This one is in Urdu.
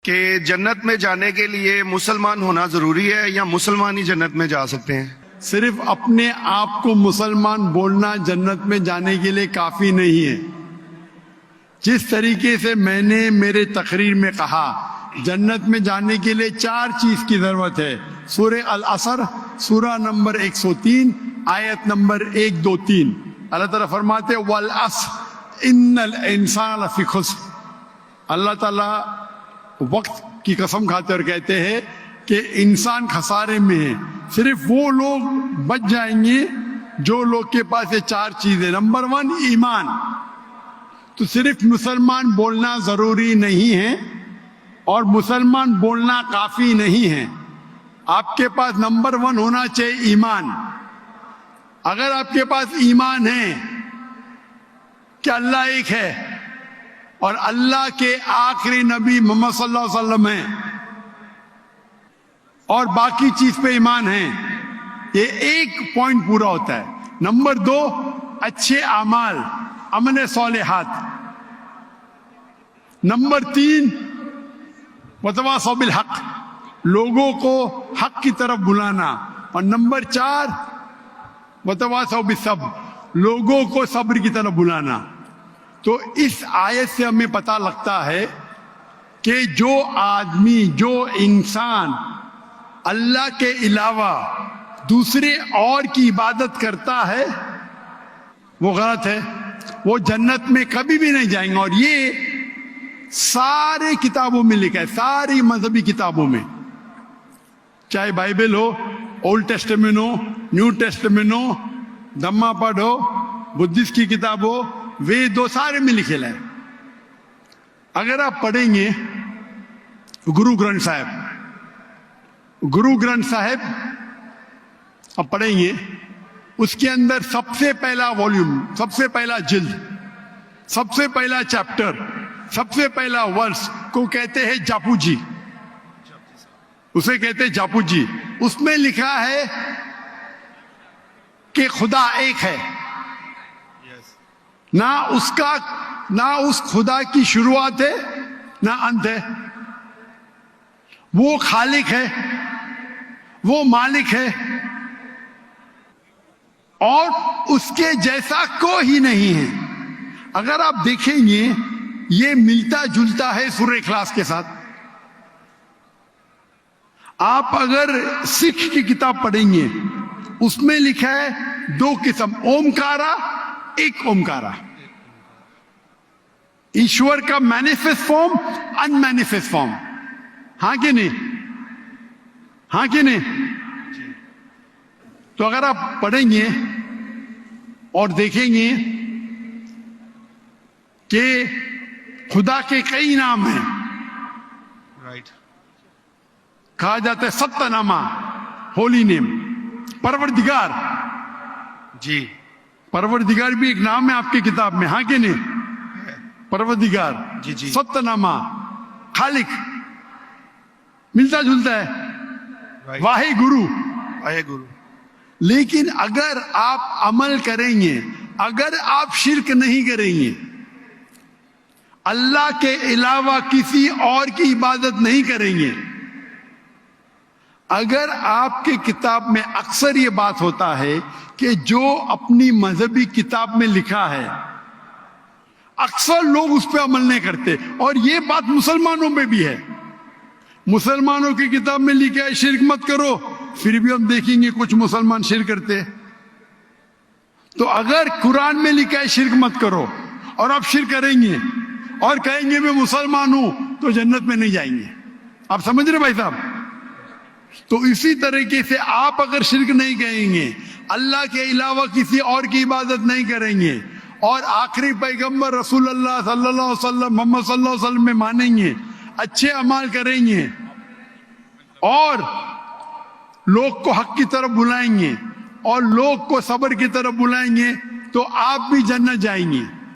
کہ جنت میں جانے کے لیے مسلمان ہونا ضروری ہے یا مسلمان ہی جنت میں جا سکتے ہیں؟ صرف اپنے آپ کو مسلمان بولنا جنت میں جانے کے لیے کافی نہیں ہے۔ جس طریقے سے میں نے میرے تقریر میں کہا جنت میں جانے کے لیے 4 چیز کی ضرورت ہے۔ سورہ العصر سورہ نمبر 103 آیت نمبر 1 2 3 اللہ تعالیٰ فرماتے والعصر ان الانسان لفی خسر۔ اللہ تعالیٰ وقت کی قسم کھاتے اور کہتے ہیں کہ انسان خسارے میں ہے، صرف وہ لوگ بچ جائیں گے جو لوگ کے پاس یہ 4 چیزیں۔ نمبر 1 ایمان، تو صرف مسلمان بولنا ضروری نہیں ہے اور مسلمان بولنا کافی نہیں ہے، آپ کے پاس نمبر 1 ہونا چاہیے ایمان۔ اگر آپ کے پاس ایمان ہے کہ اللہ ایک ہے اور اللہ کے آخری نبی محمد صلی اللہ علیہ وسلم ہیں اور باقی چیز پہ ایمان ہے، یہ ایک پوائنٹ پورا ہوتا ہے۔ نمبر 2 اچھے اعمال، عمل صالحات۔ نمبر 3 وتواصوا بالحق، لوگوں کو حق کی طرف بلانا۔ اور نمبر 4 وتواصوا بالصبر، لوگوں کو صبر کی طرف بلانا۔ تو اس آیت سے ہمیں پتہ لگتا ہے کہ جو آدمی، جو انسان اللہ کے علاوہ دوسرے اور کی عبادت کرتا ہے وہ غلط ہے، وہ جنت میں کبھی بھی نہیں جائیں گے۔ اور یہ سارے کتابوں میں لکھا ہے، ساری مذہبی کتابوں میں، چاہے بائبل ہو، اولڈ ٹیسٹمنٹ ہو، نیو ٹیسٹمنٹ ہو، دھما پڑھ ہو، بدھسٹ کی کتاب ہو، وید ہو، سارے میں لکھے ہے۔ اگر آپ پڑھیں گے گرو گرنتھ صاحب آپ پڑھیں گے، اس کے اندر سب سے پہلا والیوم، سب سے پہلا جلد، سب سے پہلا چیپٹر، سب سے پہلا ورس کو کہتے ہیں جاپو جی، اسے کہتے ہیں جاپو جی۔ اس میں لکھا ہے کہ خدا ایک ہے، نہ اس خدا کی شروعات ہے نہ انت ہے، وہ خالق ہے، وہ مالک ہے اور اس کے جیسا کوئی نہیں ہے۔ اگر آپ دیکھیں گے یہ ملتا جلتا ہے سورہ اخلاص کے ساتھ۔ آپ اگر سکھ کی کتاب پڑھیں گے اس میں لکھا ہے 2 قسم، اومکارا، ایک اومکارا، ایشور کا مینیفیسٹ فارم، ان مینیفیسٹ فارم، ہاں کہ نہیں؟ ہاں کہ نہیں؟ تو اگر آپ پڑھیں گے اور دیکھیں گے کہ خدا کے کئی نام ہیں، کہا جاتا ہے ستہ نامہ، ہولی نیم، پروردگار، جی پروردگار بھی ایک نام ہے آپ کی کتاب میں، ہاں کہ نہیں؟ پروردگار، جی جی، ستہ نامہ، خالق، ملتا جلتا ہے، واحد گرو، واحد گرو۔ لیکن اگر آپ عمل کریں گے، اگر آپ شرک نہیں کریں گے، اللہ کے علاوہ کسی اور کی عبادت نہیں کریں گے، اگر آپ کی کتاب میں اکثر یہ بات ہوتا ہے کہ جو اپنی مذہبی کتاب میں لکھا ہے اکثر لوگ اس پہ عمل نہیں کرتے، اور یہ بات مسلمانوں میں بھی ہے۔ مسلمانوں کی کتاب میں لکھا ہے شرک مت کرو، پھر بھی ہم دیکھیں گے کچھ مسلمان شرک کرتے۔ تو اگر قرآن میں لکھا ہے شرک مت کرو اور آپ شرک کریں گے اور کہیں گے میں مسلمان ہوں تو جنت میں نہیں جائیں گے۔ آپ سمجھ رہے بھائی صاحب؟ تو اسی طریقے سے آپ اگر شرک نہیں کہیں گے، اللہ کے علاوہ کسی اور کی عبادت نہیں کریں گے اور آخری پیغمبر رسول اللہ صلی اللہ علیہ وسلم محمد صلی اللہ علیہ وسلم میں مانیں گے، اچھے اعمال کریں گے اور لوگ کو حق کی طرف بلائیں گے اور لوگ کو صبر کی طرف بلائیں گے، تو آپ بھی جنت جائیں گے۔